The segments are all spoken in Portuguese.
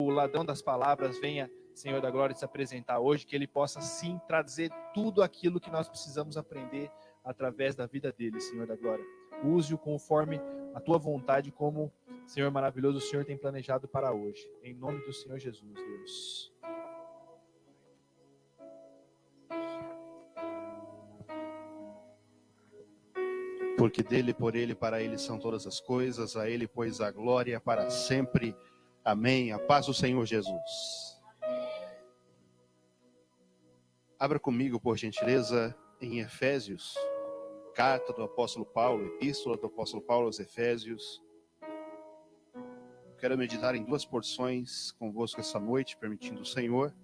o ladrão das palavras venha, Senhor da glória, se apresentar hoje, que ele possa sim trazer tudo aquilo que nós precisamos aprender através da vida dele, Senhor da glória. Use-o conforme a tua vontade, como, Senhor maravilhoso, o Senhor tem planejado para hoje. Em nome do Senhor Jesus, Deus. Porque dele, por ele, para ele são todas as coisas, a ele, pois, a glória para sempre. Amém. A paz do Senhor Jesus. Abra comigo, por gentileza, em Efésios, carta do apóstolo Paulo, epístola do apóstolo Paulo aos Efésios. Quero meditar em duas porções convosco essa noite, permitindo o Senhor.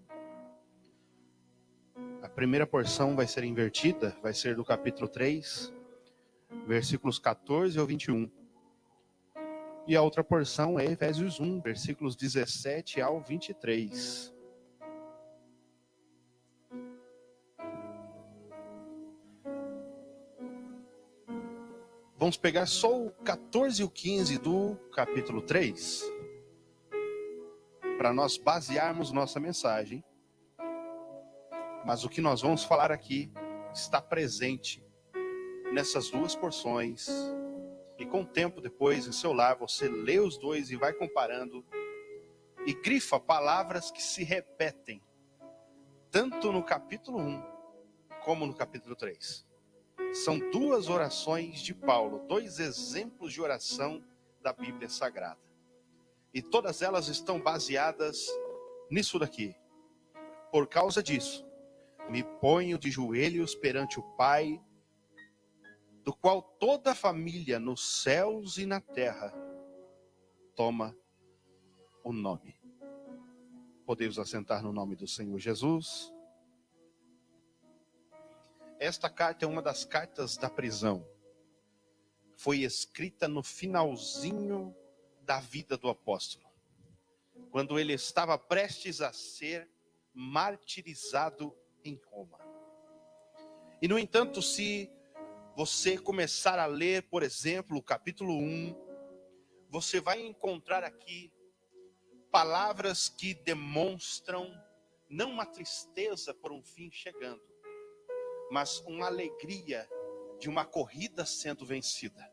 A primeira porção vai ser invertida, vai ser do capítulo 3, versículos 14 ao 21. E a outra porção é Efésios 1, versículos 17 ao 23. Vamos pegar só o 14 e o 15 do capítulo 3, para nós basearmos nossa mensagem. Mas o que nós vamos falar aqui está presente nessas duas porções. E com o tempo depois, em seu lar, você lê os dois e vai comparando. E grifa palavras que se repetem, tanto no capítulo 1, como no capítulo 3. São duas orações de Paulo, dois exemplos de oração da Bíblia Sagrada. E todas elas estão baseadas nisso daqui. Por causa disso, me ponho de joelhos perante o Pai, do qual toda a família nos céus e na terra toma o nome. Podemos assentar no nome do Senhor Jesus. Esta carta é uma das cartas da prisão. Foi escrita no finalzinho da vida do apóstolo, quando ele estava prestes a ser martirizado em Roma. E no entanto, se você começar a ler, por exemplo, o capítulo 1, você vai encontrar aqui palavras que demonstram não uma tristeza por um fim chegando, mas uma alegria de uma corrida sendo vencida.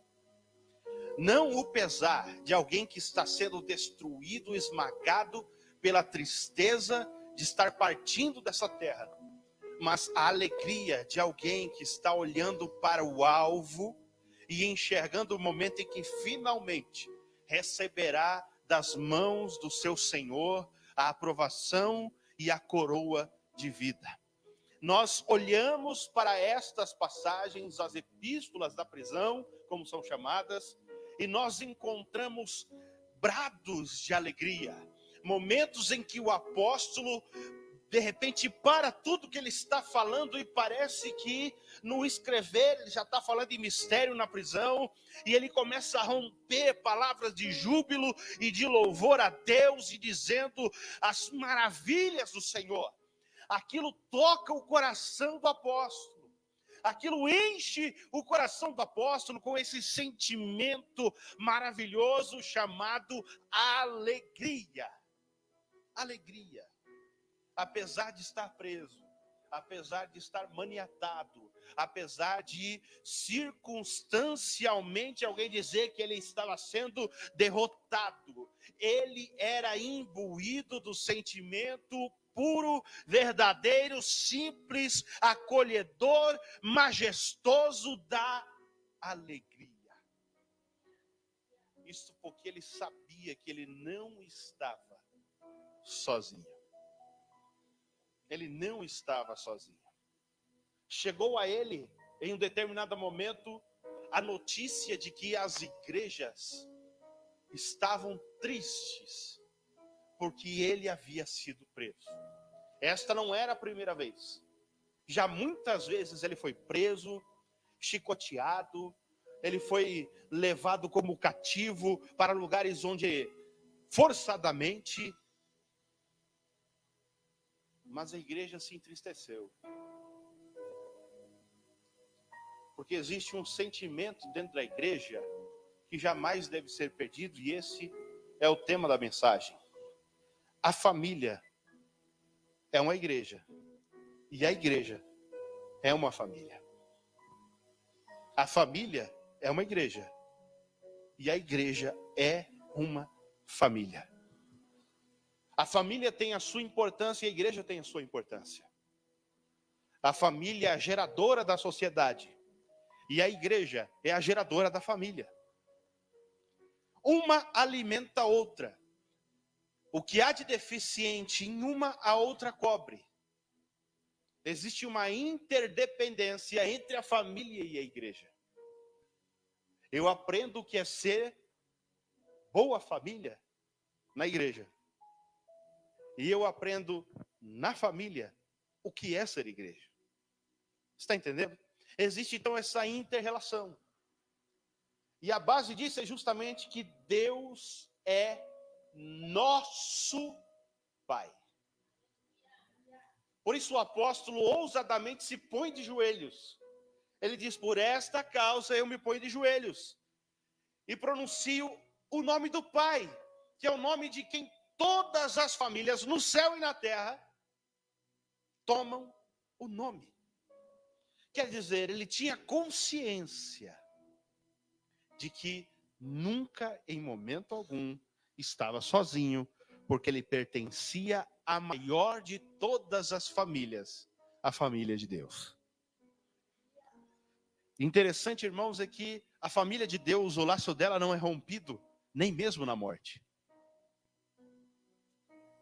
Não o pesar de alguém que está sendo destruído, esmagado pela tristeza de estar partindo dessa terra, mas a alegria de alguém que está olhando para o alvo e enxergando o momento em que finalmente receberá das mãos do seu Senhor a aprovação e a coroa de vida. Nós olhamos para estas passagens, as epístolas da prisão, como são chamadas, e nós encontramos brados de alegria, momentos em que o apóstolo, de repente, para tudo que ele está falando e parece que no escrever ele já está falando de mistério na prisão, e ele começa a romper palavras de júbilo e de louvor a Deus e dizendo as maravilhas do Senhor. Aquilo toca o coração do apóstolo, aquilo enche o coração do apóstolo com esse sentimento maravilhoso chamado alegria. Alegria. Apesar de estar preso, apesar de estar maniatado, apesar de circunstancialmente alguém dizer que ele estava sendo derrotado, ele era imbuído do sentimento puro, verdadeiro, simples, acolhedor, majestoso da alegria. Isso porque ele sabia que ele não estava sozinho. Ele não estava sozinho. Chegou a ele, em um determinado momento, a notícia de que as igrejas estavam tristes, porque ele havia sido preso. Esta não era a primeira vez. Já muitas vezes ele foi preso, chicoteado, ele foi levado como cativo para lugares onde, forçadamente, mas a igreja se entristeceu. Porque existe um sentimento dentro da igreja que jamais deve ser perdido, e esse é o tema da mensagem. A família é uma igreja. E a igreja é uma família. A família é uma igreja. E a igreja é uma família. A família tem a sua importância e a igreja tem a sua importância. A família é a geradora da sociedade. E a igreja é a geradora da família. Uma alimenta a outra. O que há de deficiente em uma, a outra cobre. Existe uma interdependência entre a família e a igreja. Eu aprendo o que é ser boa família na igreja. E eu aprendo na família o que é ser igreja. Está entendendo? Existe então essa inter-relação. E a base disso é justamente que Deus é nosso Pai. Por isso o apóstolo ousadamente se põe de joelhos. Ele diz, por esta causa eu me ponho de joelhos. E pronuncio o nome do Pai, que é o nome de quem todas as famílias no céu e na terra tomam o nome. Quer dizer, ele tinha consciência de que nunca, em momento algum, estava sozinho, porque ele pertencia à maior de todas as famílias, a família de Deus. Interessante, irmãos, é que a família de Deus, o laço dela não é rompido, nem mesmo na morte.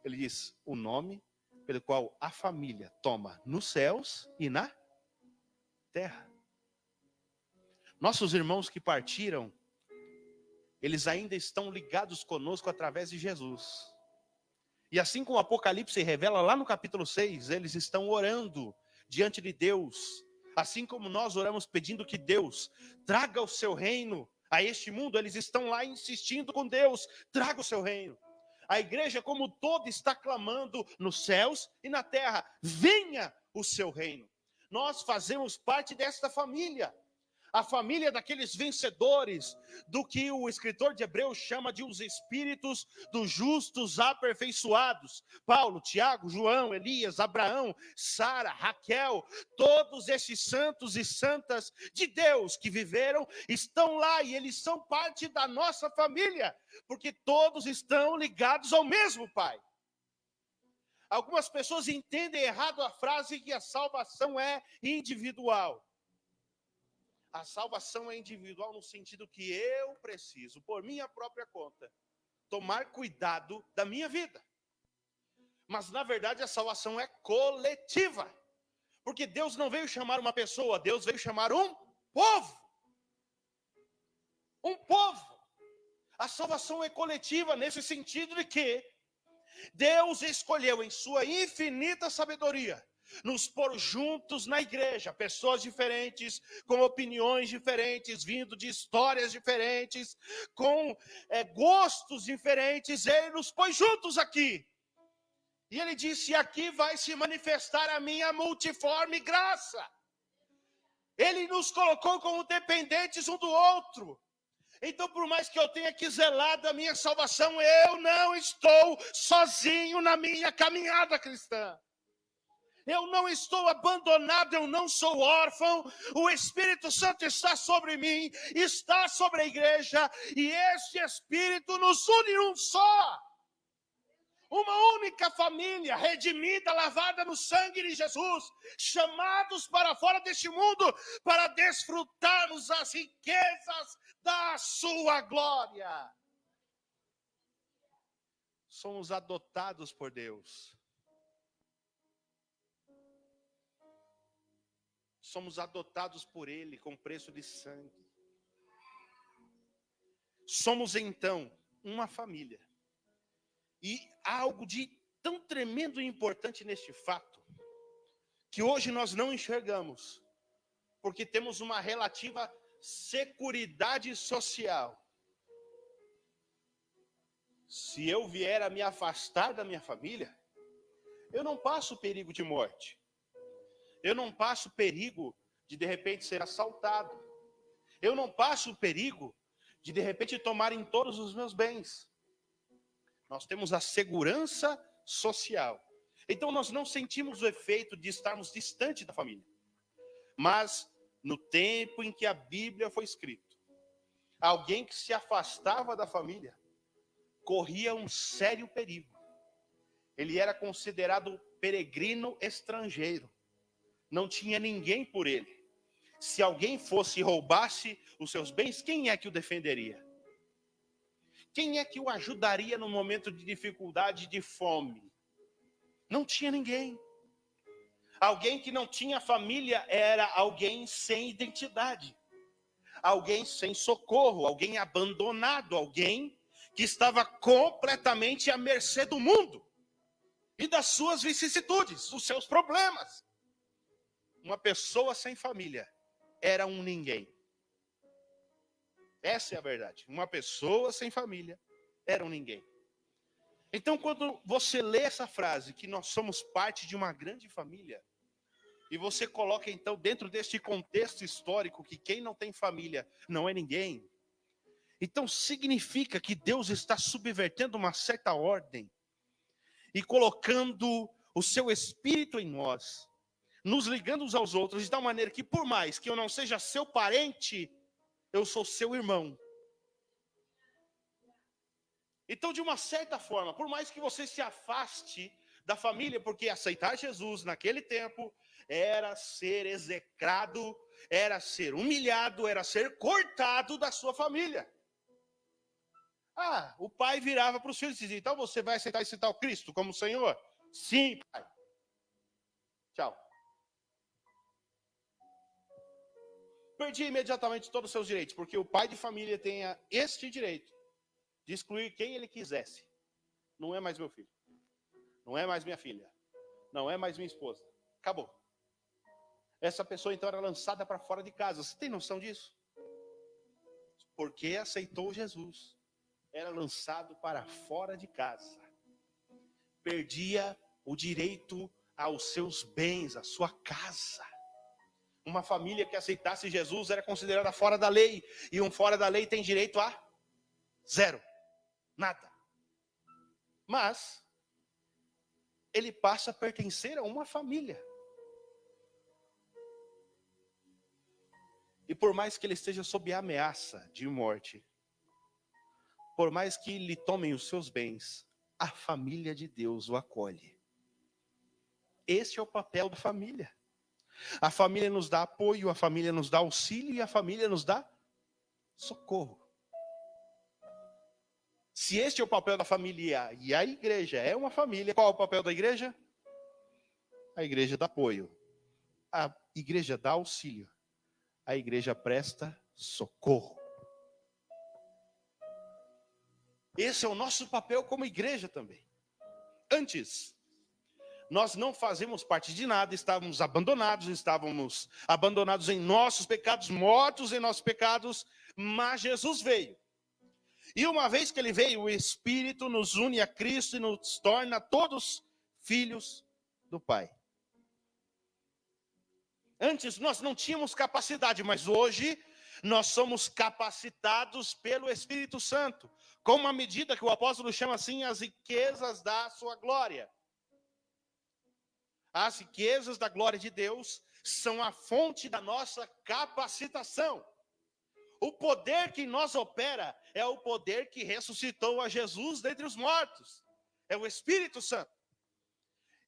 Ele diz o nome pelo qual a família toma nos céus e na terra. Nossos irmãos que partiram, eles ainda estão ligados conosco através de Jesus. E assim como o Apocalipse revela lá no capítulo 6, eles estão orando diante de Deus. Assim como nós oramos pedindo que Deus traga o seu reino a este mundo, eles estão lá insistindo com Deus, traga o seu reino. A igreja como todo está clamando nos céus e na terra, venha o seu reino. Nós fazemos parte desta família. A família daqueles vencedores, do que o escritor de Hebreus chama de os espíritos dos justos aperfeiçoados. Paulo, Tiago, João, Elias, Abraão, Sara, Raquel, todos esses santos e santas de Deus que viveram, estão lá e eles são parte da nossa família, porque todos estão ligados ao mesmo Pai. Algumas pessoas entendem errado a frase que a salvação é individual. A salvação é individual no sentido que eu preciso, por minha própria conta, tomar cuidado da minha vida. Mas, na verdade, a salvação é coletiva. Porque Deus não veio chamar uma pessoa, Deus veio chamar um povo. Um povo. A salvação é coletiva nesse sentido de que Deus escolheu em sua infinita sabedoria nos pôr juntos na igreja, pessoas diferentes, com opiniões diferentes, vindo de histórias diferentes, com gostos diferentes, ele nos pôs juntos aqui. E ele disse, aqui vai se manifestar a minha multiforme graça. Ele nos colocou como dependentes um do outro. Então, por mais que eu tenha que zelar da minha salvação, eu não estou sozinho na minha caminhada cristã. Eu não estou abandonado, eu não sou órfão. O Espírito Santo está sobre mim, está sobre a igreja, e este Espírito nos une em um só. Uma única família, redimida, lavada no sangue de Jesus, chamados para fora deste mundo, para desfrutarmos as riquezas da sua glória. Somos adotados por Deus. Somos adotados por Ele com preço de sangue. Somos então uma família. E há algo de tão tremendo e importante neste fato, que hoje nós não enxergamos, porque temos uma relativa securidade social. Se eu vier a me afastar da minha família, eu não passo perigo de morte. Eu não passo perigo de repente ser assaltado. Eu não passo o perigo de repente tomarem todos os meus bens. Nós temos a segurança social. Então nós não sentimos o efeito de estarmos distante da família. Mas no tempo em que a Bíblia foi escrita, alguém que se afastava da família corria um sério perigo. Ele era considerado peregrino estrangeiro. Não tinha ninguém por ele. Se alguém fosse e roubasse os seus bens, quem é que o defenderia? Quem é que o ajudaria no momento de dificuldade e de fome? Não tinha ninguém. Alguém que não tinha família era alguém sem identidade. Alguém sem socorro, alguém abandonado, alguém que estava completamente à mercê do mundo e das suas vicissitudes, dos seus problemas. Uma pessoa sem família era um ninguém. Essa é a verdade. Uma pessoa sem família era um ninguém. Então, quando você lê essa frase, que nós somos parte de uma grande família, e você coloca, então, dentro deste contexto histórico, que quem não tem família não é ninguém, então significa que Deus está subvertendo uma certa ordem e colocando o seu Espírito em nós, nos ligando uns aos outros, de tal maneira que, por mais que eu não seja seu parente, eu sou seu irmão. Então, de uma certa forma, por mais que você se afaste da família, porque aceitar Jesus naquele tempo era ser execrado, era ser humilhado, era ser cortado da sua família. O pai virava para os filhos e dizia: então você vai aceitar esse tal Cristo como Senhor? Sim, pai. Tchau. Perdia imediatamente todos os seus direitos, porque o pai de família tinha este direito de excluir quem ele quisesse. Não é mais meu filho. Não é mais minha filha. Não é mais minha esposa. Acabou. Essa pessoa então era lançada para fora de casa. Você tem noção disso? Porque aceitou Jesus. Era lançado para fora de casa. Perdia o direito aos seus bens, à sua casa. Uma família que aceitasse Jesus era considerada fora da lei. E um fora da lei tem direito a zero. Nada. Mas ele passa a pertencer a uma família. E por mais que ele esteja sob a ameaça de morte, por mais que lhe tomem os seus bens, a família de Deus o acolhe. Esse é o papel da família. A família nos dá apoio, a família nos dá auxílio e a família nos dá socorro. Se este é o papel da família e a igreja é uma família, qual é o papel da igreja? A igreja dá apoio, a igreja dá auxílio, a igreja presta socorro. Esse é o nosso papel como igreja também. Antes, nós não fazíamos parte de nada, estávamos abandonados em nossos pecados, mortos em nossos pecados, mas Jesus veio. E uma vez que ele veio, o Espírito nos une a Cristo e nos torna todos filhos do Pai. Antes nós não tínhamos capacidade, mas hoje nós somos capacitados pelo Espírito Santo, com uma medida que o apóstolo chama assim, as riquezas da sua glória. As riquezas da glória de Deus são a fonte da nossa capacitação. O poder que em nós opera é o poder que ressuscitou a Jesus dentre os mortos. É o Espírito Santo.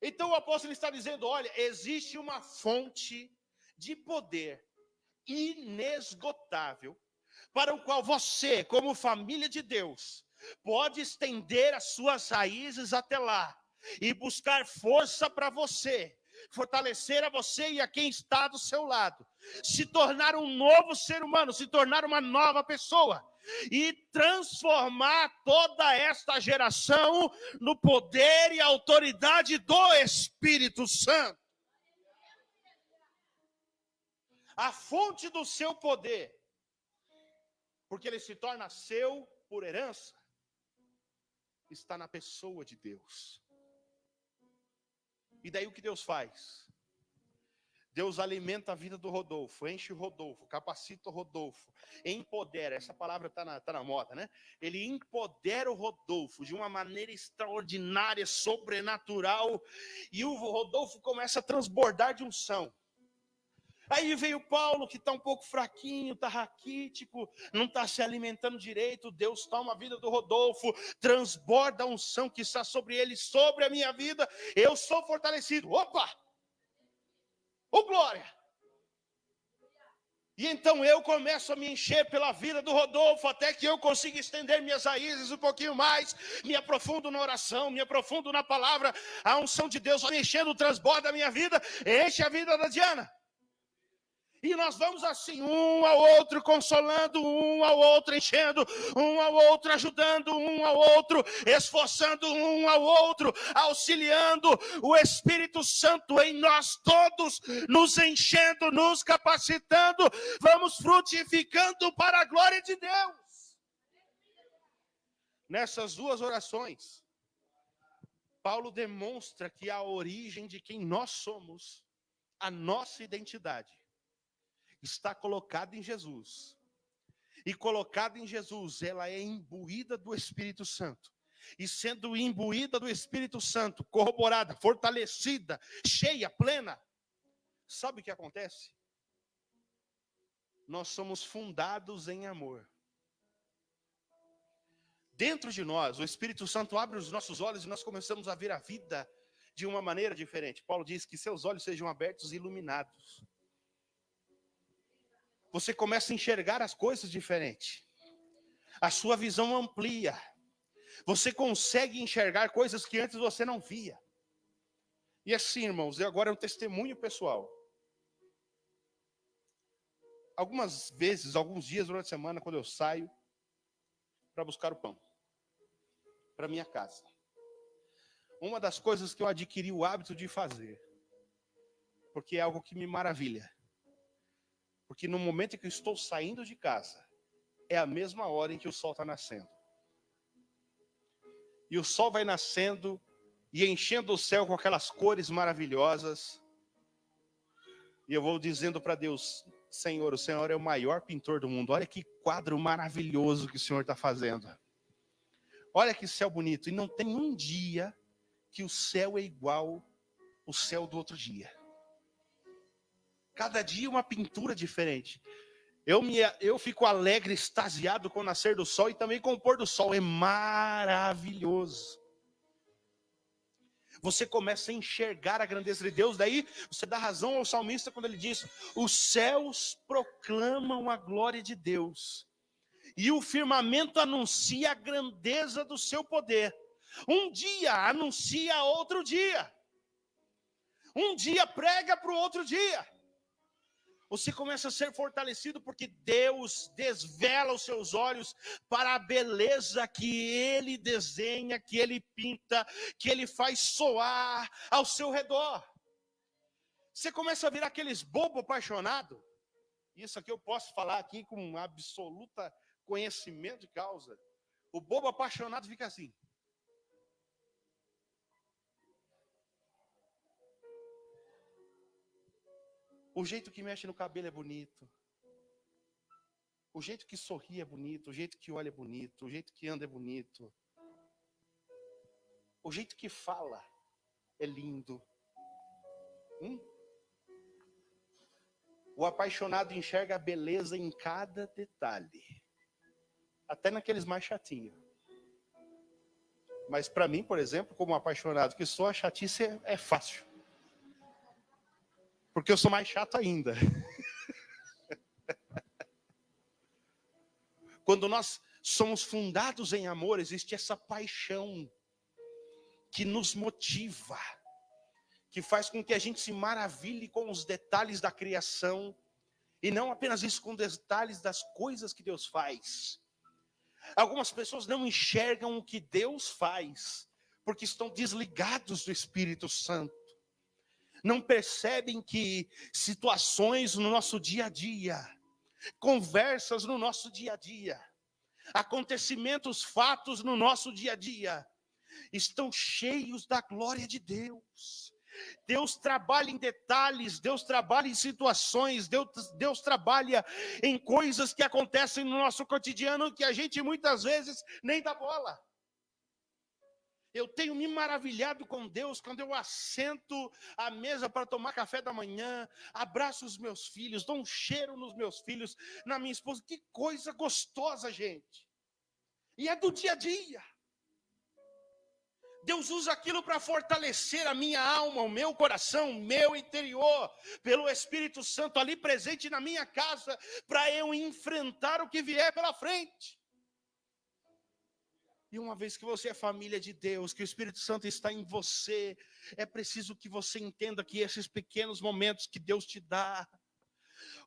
Então o apóstolo está dizendo, olha, existe uma fonte de poder inesgotável, para o qual você, como família de Deus, pode estender as suas raízes até lá e buscar força para você, fortalecer a você e a quem está do seu lado, se tornar um novo ser humano, se tornar uma nova pessoa e transformar toda esta geração no poder e autoridade do Espírito Santo. A fonte do seu poder, porque ele se torna seu por herança, está na pessoa de Deus. E daí o que Deus faz? Deus alimenta a vida do Rodolfo, enche o Rodolfo, capacita o Rodolfo, empodera, essa palavra está na moda, né? Ele empodera o Rodolfo de uma maneira extraordinária, sobrenatural, e o Rodolfo começa a transbordar de unção. Aí veio Paulo, que está um pouco fraquinho, está raquítico, não está se alimentando direito. Deus toma a vida do Rodolfo, transborda a unção que está sobre ele, sobre a minha vida. Eu sou fortalecido. Opa! Ô glória! E então eu começo a me encher pela vida do Rodolfo, até que eu consiga estender minhas raízes um pouquinho mais, me aprofundo na oração, me aprofundo na palavra. A unção de Deus vai enchendo, transborda a minha vida, enche a vida da Diana. E nós vamos assim, um ao outro, consolando, um ao outro, enchendo, um ao outro, ajudando, um ao outro, esforçando um ao outro, auxiliando o Espírito Santo em nós todos, nos enchendo, nos capacitando, vamos frutificando para a glória de Deus. Nessas duas orações, Paulo demonstra que a origem de quem nós somos, a nossa identidade, está colocada em Jesus. E colocada em Jesus, ela é imbuída do Espírito Santo. E sendo imbuída do Espírito Santo, corroborada, fortalecida, cheia, plena, sabe o que acontece? Nós somos fundados em amor. Dentro de nós, o Espírito Santo abre os nossos olhos e nós começamos a ver a vida de uma maneira diferente. Paulo diz que seus olhos sejam abertos e iluminados. Você começa a enxergar as coisas diferente. A sua visão amplia. Você consegue enxergar coisas que antes você não via. E assim, irmãos, agora é um testemunho pessoal. Algumas vezes, alguns dias durante a semana, quando eu saio para buscar o pão para minha casa, uma das coisas que eu adquiri o hábito de fazer, porque é algo que me maravilha, porque no momento em que eu estou saindo de casa, é a mesma hora em que o sol está nascendo. E o sol vai nascendo e enchendo o céu com aquelas cores maravilhosas. E eu vou dizendo para Deus, Senhor, o Senhor é o maior pintor do mundo. Olha que quadro maravilhoso que o Senhor está fazendo. Olha que céu bonito. E não tem um dia que o céu é igual ao céu do outro dia. Cada dia uma pintura diferente. Eu fico alegre, extasiado com o nascer do sol e também com o pôr do sol. É maravilhoso. Você começa a enxergar a grandeza de Deus. Daí você dá razão ao salmista quando ele diz: os céus proclamam a glória de Deus e o firmamento anuncia a grandeza do seu poder. Um dia anuncia outro dia. Um dia prega para o outro dia. Você começa a ser fortalecido porque Deus desvela os seus olhos para a beleza que Ele desenha, que Ele pinta, que Ele faz soar ao seu redor. Você começa a virar aqueles bobo apaixonado. Isso aqui eu posso falar aqui com absoluta conhecimento de causa. O bobo apaixonado fica assim. O jeito que mexe no cabelo é bonito. O jeito que sorri é bonito. O jeito que olha é bonito. O jeito que anda é bonito. O jeito que fala é lindo. O apaixonado enxerga a beleza em cada detalhe. Até naqueles mais chatinhos. Mas para mim, por exemplo, como apaixonado que sou, a chatice é fácil. Porque eu sou mais chato ainda. Quando nós somos fundados em amor, existe essa paixão que nos motiva, que faz com que a gente se maravilhe com os detalhes da criação, e não apenas isso, com detalhes das coisas que Deus faz. Algumas pessoas não enxergam o que Deus faz, porque estão desligados do Espírito Santo. Não percebem que situações no nosso dia a dia, conversas no nosso dia a dia, acontecimentos, fatos no nosso dia a dia, estão cheios da glória de Deus. Deus trabalha em detalhes, Deus trabalha em situações, Deus trabalha em coisas que acontecem no nosso cotidiano que a gente muitas vezes nem dá bola. Eu tenho me maravilhado com Deus quando eu assento à mesa para tomar café da manhã, abraço os meus filhos, dou um cheiro nos meus filhos, na minha esposa. Que coisa gostosa, gente. E é do dia a dia. Deus usa aquilo para fortalecer a minha alma, o meu coração, o meu interior, pelo Espírito Santo ali presente na minha casa, para eu enfrentar o que vier pela frente. E uma vez que você é família de Deus, que o Espírito Santo está em você, é preciso que você entenda que esses pequenos momentos que Deus te dá,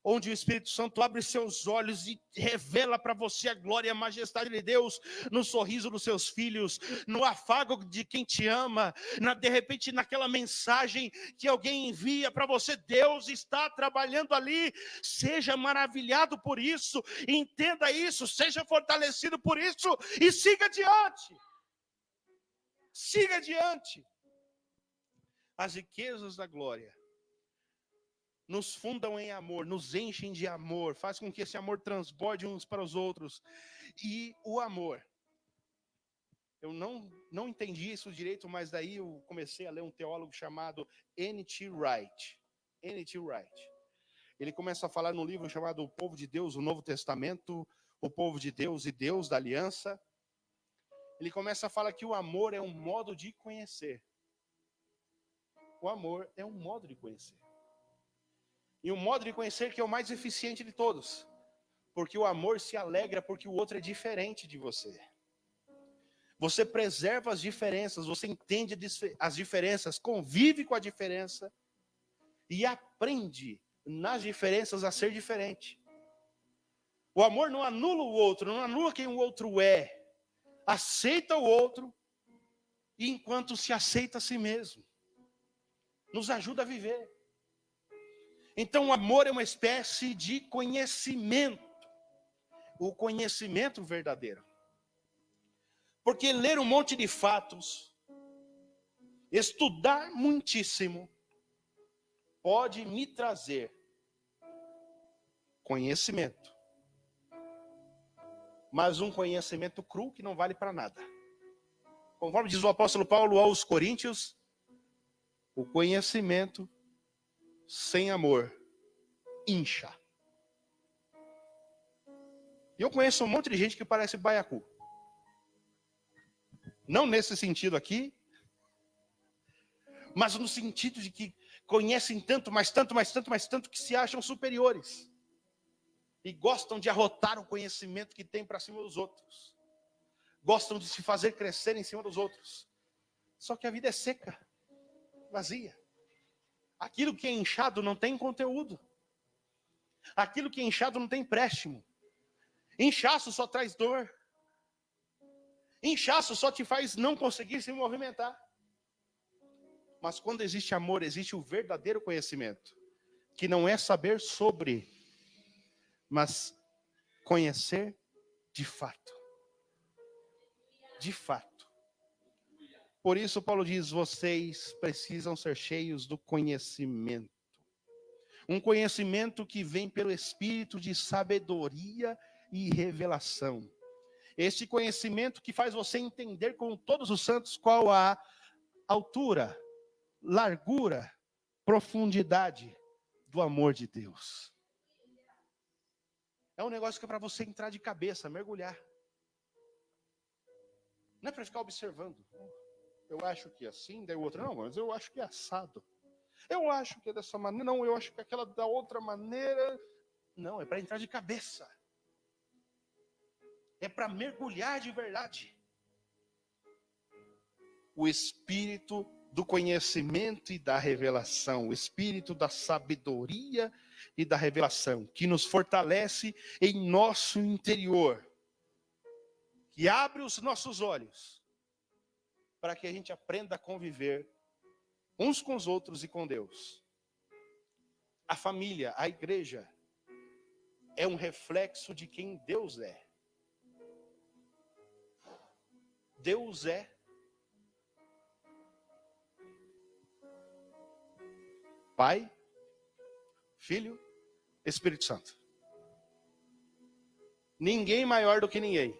onde o Espírito Santo abre seus olhos e revela para você a glória e a majestade de Deus, no sorriso dos seus filhos, no afago de quem te ama, de repente naquela mensagem que alguém envia para você, Deus está trabalhando ali. Seja maravilhado por isso, entenda isso, seja fortalecido por isso e siga adiante. Siga adiante. As riquezas da glória nos fundam em amor, nos enchem de amor, faz com que esse amor transborde uns para os outros. E o amor, eu não entendi isso direito, mas daí eu comecei a ler um teólogo chamado N.T. Wright. N.T. Wright. Ele começa a falar num livro chamado O Povo de Deus, o Novo Testamento, o Povo de Deus e Deus da Aliança. Ele começa a falar que o amor é um modo de conhecer. O amor é um modo de conhecer. E um modo de conhecer que é o mais eficiente de todos. Porque o amor se alegra porque o outro é diferente de você. Você preserva as diferenças, você entende as diferenças, convive com a diferença e aprende nas diferenças a ser diferente. O amor não anula o outro, não anula quem o outro é. Aceita o outro e enquanto se aceita a si mesmo. Nos ajuda a viver. Então o amor é uma espécie de conhecimento. O conhecimento verdadeiro. Porque ler um monte de fatos, estudar muitíssimo, pode me trazer conhecimento. Mas um conhecimento cru que não vale para nada. Conforme diz o apóstolo Paulo aos Coríntios, o conhecimento sem amor incha. E eu conheço um monte de gente que parece baiacu. Não nesse sentido aqui, mas no sentido de que conhecem tanto, mas tanto, mas tanto, mas tanto, que se acham superiores. E gostam de arrotar o conhecimento que tem para cima dos outros. Gostam de se fazer crescer em cima dos outros. Só que a vida é seca, vazia. Aquilo que é inchado não tem conteúdo. Aquilo que é inchado não tem empréstimo. Inchaço só traz dor. Inchaço só te faz não conseguir se movimentar. Mas quando existe amor, existe o verdadeiro conhecimento. Que não é saber sobre, mas conhecer de fato. De fato. Por isso Paulo diz, vocês precisam ser cheios do conhecimento. Um conhecimento que vem pelo espírito de sabedoria e revelação. Este conhecimento que faz você entender com todos os santos qual a altura, largura, profundidade do amor de Deus. É um negócio que é para você entrar de cabeça, mergulhar. Não é para ficar observando. Eu acho que é assim, daí o outro, não, mas eu acho que é assado. Eu acho que é dessa maneira, não, eu acho que é aquela da outra maneira. Não, é para entrar de cabeça. É para mergulhar de verdade. O espírito do conhecimento e da revelação, o espírito da sabedoria e da revelação, que nos fortalece em nosso interior, que abre os nossos olhos, para que a gente aprenda a conviver uns com os outros e com Deus. A família, a igreja, é um reflexo de quem Deus é. Deus é. Pai, Filho, Espírito Santo. Ninguém maior do que ninguém.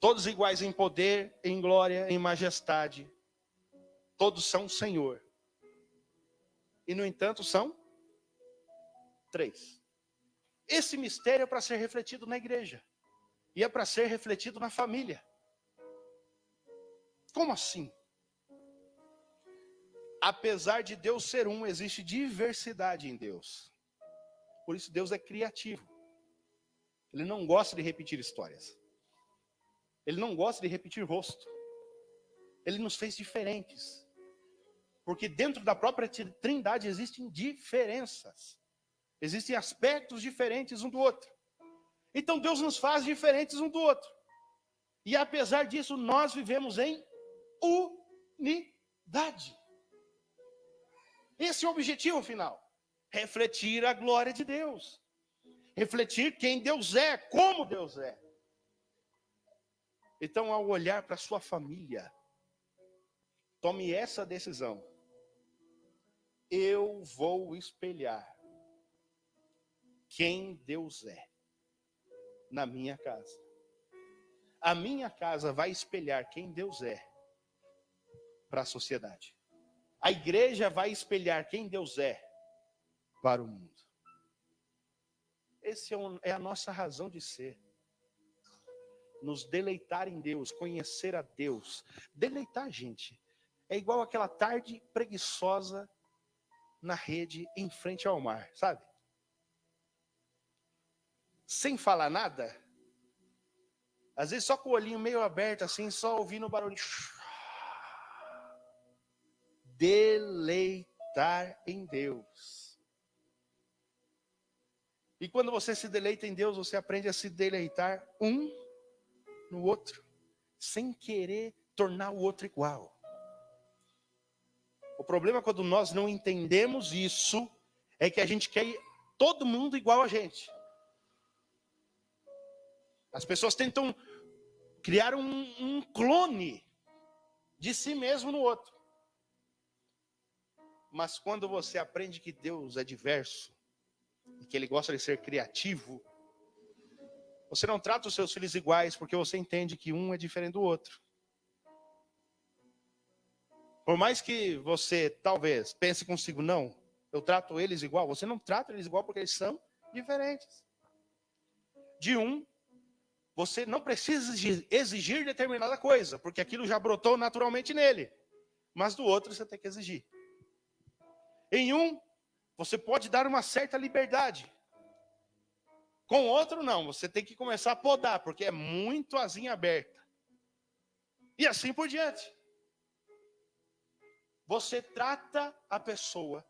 Todos iguais em poder, em glória, em majestade. Todos são o Senhor. E, no entanto, são 3. Esse mistério é para ser refletido na igreja. E é para ser refletido na família. Como assim? Apesar de Deus ser um, existe diversidade em Deus. Por isso Deus é criativo. Ele não gosta de repetir histórias. Ele não gosta de repetir rosto. Ele nos fez diferentes. Porque dentro da própria Trindade existem diferenças. Existem aspectos diferentes um do outro. Então Deus nos faz diferentes um do outro. E apesar disso, nós vivemos em unidade. Esse é o objetivo final. Refletir a glória de Deus. Refletir quem Deus é, como Deus é. Então, ao olhar para a sua família, tome essa decisão. Eu vou espelhar quem Deus é na minha casa. A minha casa vai espelhar quem Deus é para a sociedade. A igreja vai espelhar quem Deus é para o mundo. Essa é a nossa razão de ser. Nos deleitar em Deus, conhecer a Deus. Deleitar, gente, é igual aquela tarde preguiçosa na rede em frente ao mar, sabe? Sem falar nada. Às vezes só com o olhinho meio aberto assim, só ouvindo o barulho. Deleitar em Deus. E quando você se deleita em Deus, você aprende a se deleitar um no outro, sem querer tornar o outro igual. O problema quando nós não entendemos isso, é que a gente quer todo mundo igual a gente. As pessoas tentam criar um clone de si mesmo no outro. Mas quando você aprende que Deus é diverso, e que Ele gosta de ser criativo, você não trata os seus filhos iguais, porque você entende que um é diferente do outro. Por mais que você, talvez, pense consigo, não, eu trato eles igual. Você não trata eles igual porque eles são diferentes. De um, você não precisa exigir determinada coisa, porque aquilo já brotou naturalmente nele. Mas do outro, você tem que exigir. Em um, você pode dar uma certa liberdade. Com outro, não. Você tem que começar a podar, porque é muito asinha aberta. E assim por diante. Você trata a pessoa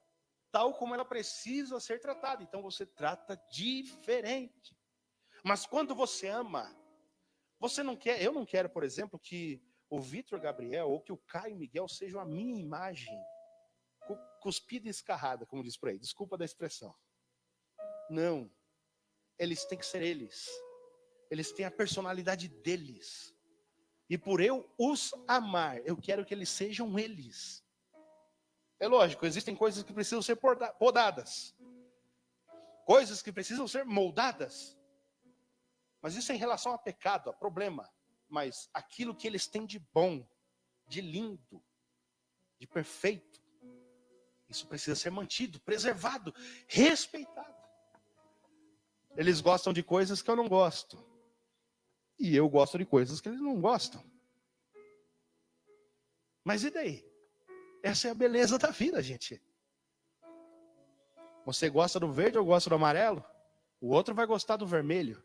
tal como ela precisa ser tratada. Então você trata diferente. Mas quando você ama, você não quer. Eu não quero, por exemplo, que o Vitor Gabriel ou que o Caio Miguel sejam a minha imagem. Cuspida e escarrada, como diz por aí. Desculpa da expressão. Não. Eles têm que ser eles. Eles têm a personalidade deles. E por eu os amar, eu quero que eles sejam eles. É lógico, existem coisas que precisam ser podadas. Coisas que precisam ser moldadas. Mas isso é em relação a pecado, a problema. Mas aquilo que eles têm de bom, de lindo, de perfeito, isso precisa ser mantido, preservado, respeitado. Eles gostam de coisas que eu não gosto. E eu gosto de coisas que eles não gostam. Mas e daí? Essa é a beleza da vida, gente. Você gosta do verde, eu gosto do amarelo. O outro vai gostar do vermelho.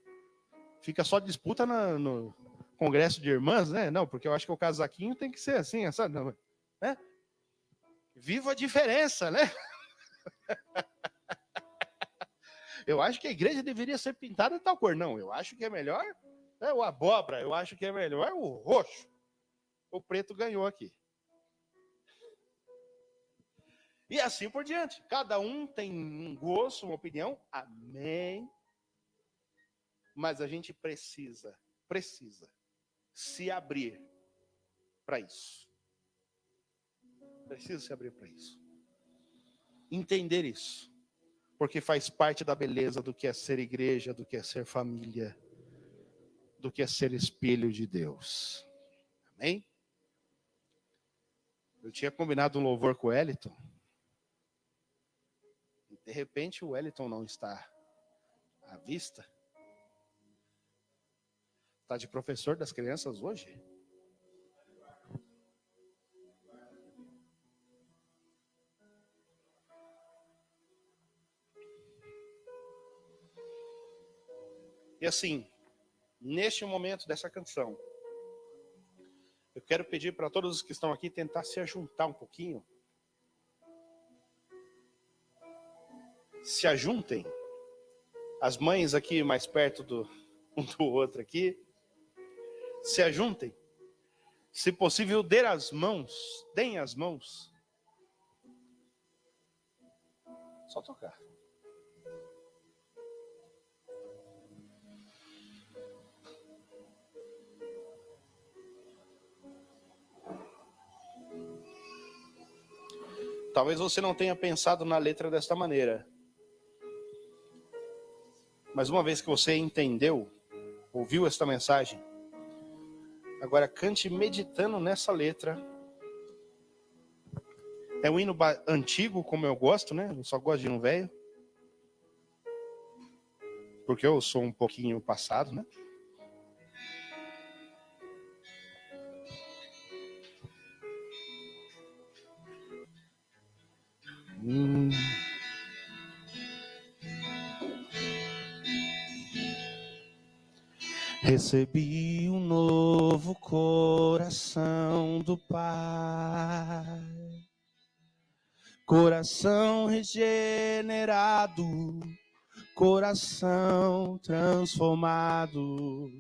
Fica só disputa no congresso de irmãs, né? Não, porque eu acho que o casaquinho tem que ser assim, essa não, né? Viva a diferença, né? Eu acho que a igreja deveria ser pintada de tal cor. Não, eu acho que é melhor o abóbora, eu acho que é melhor o roxo. O preto ganhou aqui. E assim por diante. Cada um tem um gosto, uma opinião. Amém. Mas a gente precisa se abrir para isso. Precisa se abrir para isso. entender isso, porque faz parte da beleza do que é ser igreja, do que é ser família, do que é ser espelho de Deus. Amém? Eu tinha combinado um louvor com o Wellington. E de repente o Wellington não está à vista. Está de professor das crianças hoje? E assim, neste momento dessa canção, eu quero pedir para todos os que estão aqui tentar se ajuntar um pouquinho. Se ajuntem. As mães aqui mais perto um do outro aqui. Se ajuntem. Se possível, deem as mãos. Só tocar. Talvez você não tenha pensado na letra desta maneira. Mas uma vez que você entendeu, ouviu esta mensagem, agora cante meditando nessa letra. É um hino antigo, como eu gosto, né? Eu só gosto de hino velho. Porque eu sou um pouquinho passado, né? Recebi um novo coração do Pai, coração regenerado, coração transformado,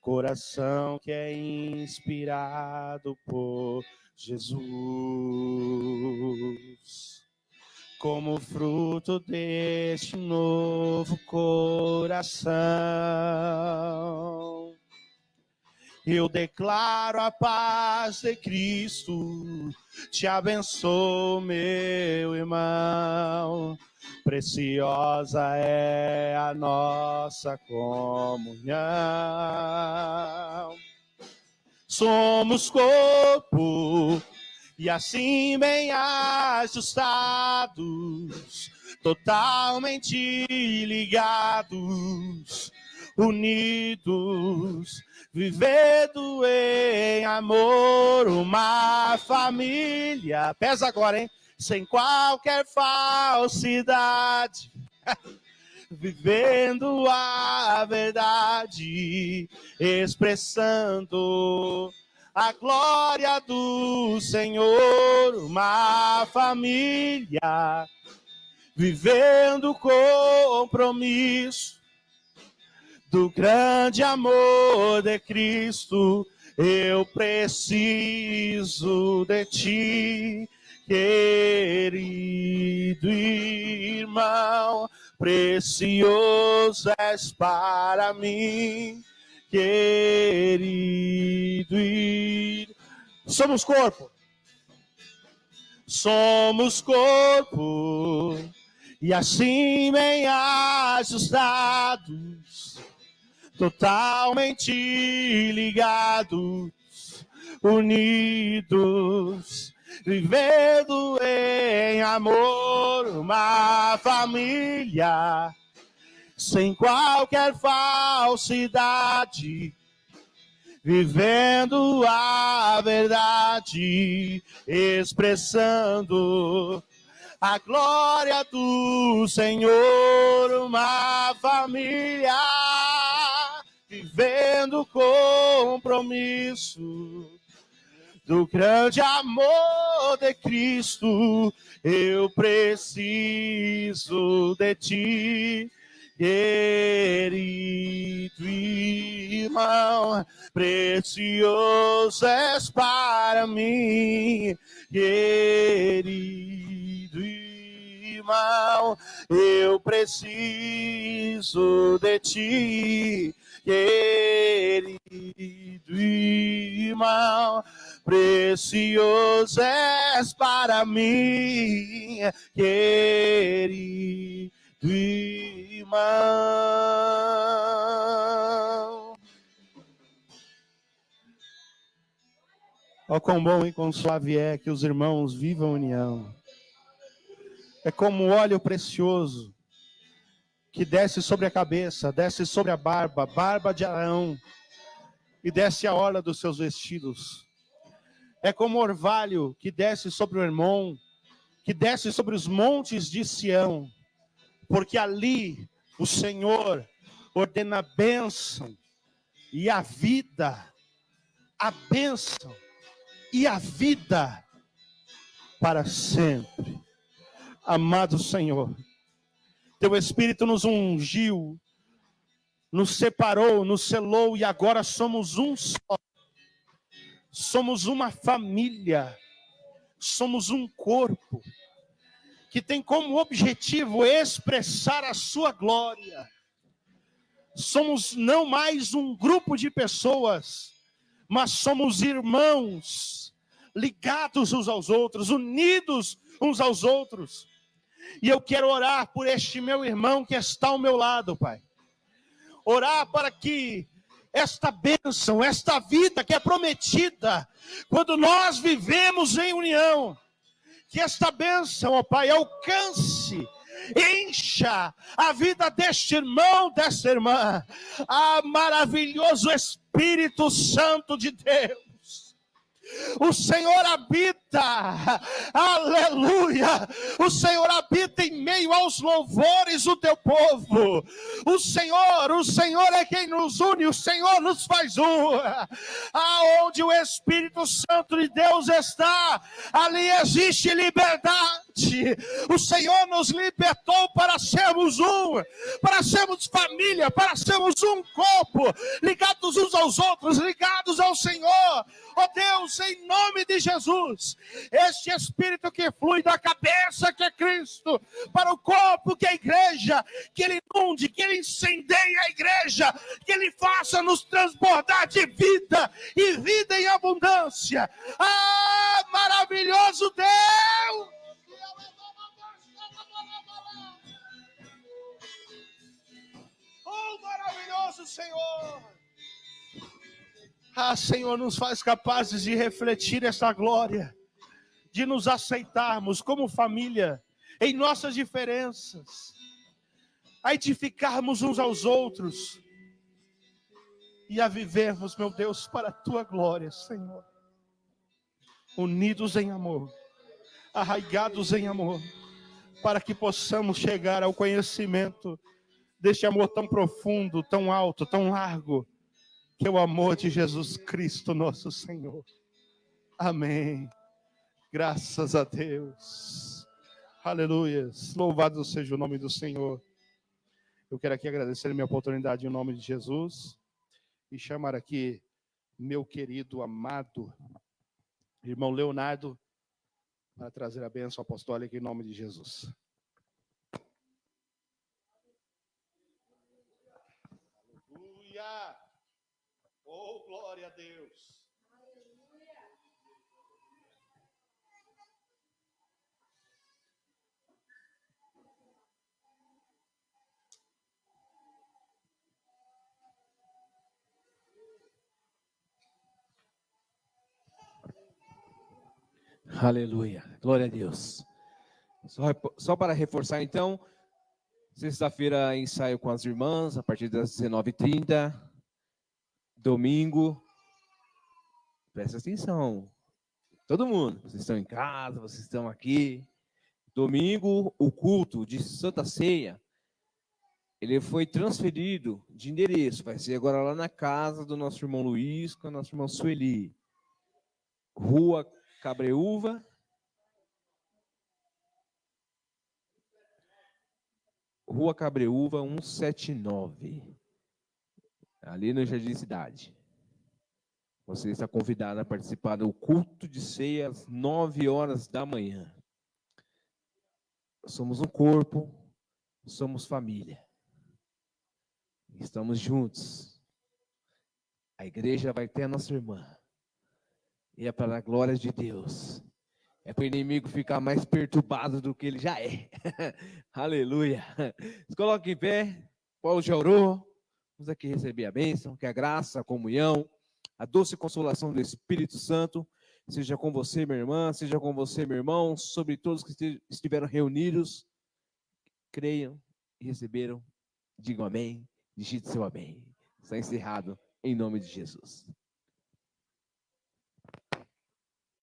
coração que é inspirado por Jesus. Como fruto deste novo coração, eu declaro a paz de Cristo, te abençoo, meu irmão. Preciosa é a nossa comunhão. Somos corpo, e assim bem ajustados, totalmente ligados, unidos, vivendo em amor, uma família. Pesa agora, hein? Sem qualquer falsidade, vivendo a verdade, expressando a glória do Senhor, uma família, vivendo compromisso do grande amor de Cristo. Eu preciso de ti, querido irmão, precioso és para mim, querido irmão. Somos corpo, e assim bem ajustados, totalmente ligados, unidos, vivendo em amor, uma família, sem qualquer falsidade, vivendo a verdade, expressando a glória do Senhor, uma família, vivendo compromisso do grande amor de Cristo. Eu preciso de ti, querido irmão, precioso és para mim, querido irmão, eu preciso de ti, querido irmão, precioso és para mim, querido irmão. Ó, quão bom e quão suave é que os irmãos vivam união. É como óleo precioso que desce sobre a cabeça, desce sobre a barba de Arão, e desce a orla dos seus vestidos. É como orvalho que desce sobre o Hermon, que desce sobre os montes de Sião, porque ali o Senhor ordena a bênção e a vida, a bênção e a vida para sempre. Amado Senhor, Teu Espírito nos ungiu, nos separou, nos selou e agora somos um só. Somos uma família, somos um corpo que tem como objetivo expressar a sua glória. Somos não mais um grupo de pessoas, mas somos irmãos, ligados uns aos outros, unidos uns aos outros. E eu quero orar por este meu irmão que está ao meu lado, Pai. Orar para que esta bênção, esta vida que é prometida, quando nós vivemos em união, que esta bênção, ó Pai, alcance, encha a vida deste irmão, desta irmã. Ah, maravilhoso Espírito Santo de Deus. O Senhor habita, aleluia, o Senhor habita em meio aos louvores do teu povo. O Senhor é quem nos une, o Senhor nos faz um. Aonde o Espírito Santo de Deus está, ali existe liberdade. O Senhor nos libertou para sermos um, para sermos família, para sermos um corpo, ligados uns aos outros, ligados ao Senhor. Ó Deus, em nome de Jesus, este Espírito que flui da cabeça que é Cristo, para o corpo que é a igreja, que Ele inunde, que Ele incendeie a igreja, que Ele faça nos transbordar de vida, e vida em abundância. Ah, maravilhoso Deus! Oh, maravilhoso Senhor! Ah, Senhor, nos faz capazes de refletir essa glória, de nos aceitarmos como família, em nossas diferenças, a edificarmos uns aos outros, e a vivermos, meu Deus, para a Tua glória, Senhor. Unidos em amor, arraigados em amor, para que possamos chegar ao conhecimento deste amor tão profundo, tão alto, tão largo, que é o amor de Jesus Cristo, nosso Senhor. Amém. Graças a Deus. Aleluia. Louvado seja o nome do Senhor. Eu quero aqui agradecer a minha oportunidade em nome de Jesus e chamar aqui meu querido, amado irmão Leonardo para trazer a bênção apostólica em nome de Jesus. Aleluia. Oh, glória a Deus. Aleluia, glória a Deus. Só para reforçar então, sexta-feira ensaio com as irmãs, a partir das 19h30. Domingo, presta atenção, todo mundo, vocês estão em casa, vocês estão aqui. Domingo, o culto de Santa Ceia, ele foi transferido de endereço, vai ser agora lá na casa do nosso irmão Luiz, com a nossa irmã Sueli. Rua Cabreúva, Rua Cabreúva 179, ali no Jardim Cidade. Você está convidado a participar do culto de ceia às 9h da manhã. Somos um corpo, somos família. Estamos juntos. A igreja vai ter a nossa irmã. E é para a glória de Deus. É para o inimigo ficar mais perturbado do que ele já é. Aleluia. Se coloque em pé. Paulo já orou. Vamos aqui receber a bênção, que a graça, a comunhão, a doce consolação do Espírito Santo seja com você, minha irmã, seja com você, meu irmão, sobre todos que estiveram reunidos. Creiam e receberam. Digam amém. Digite seu amém. Está encerrado em nome de Jesus.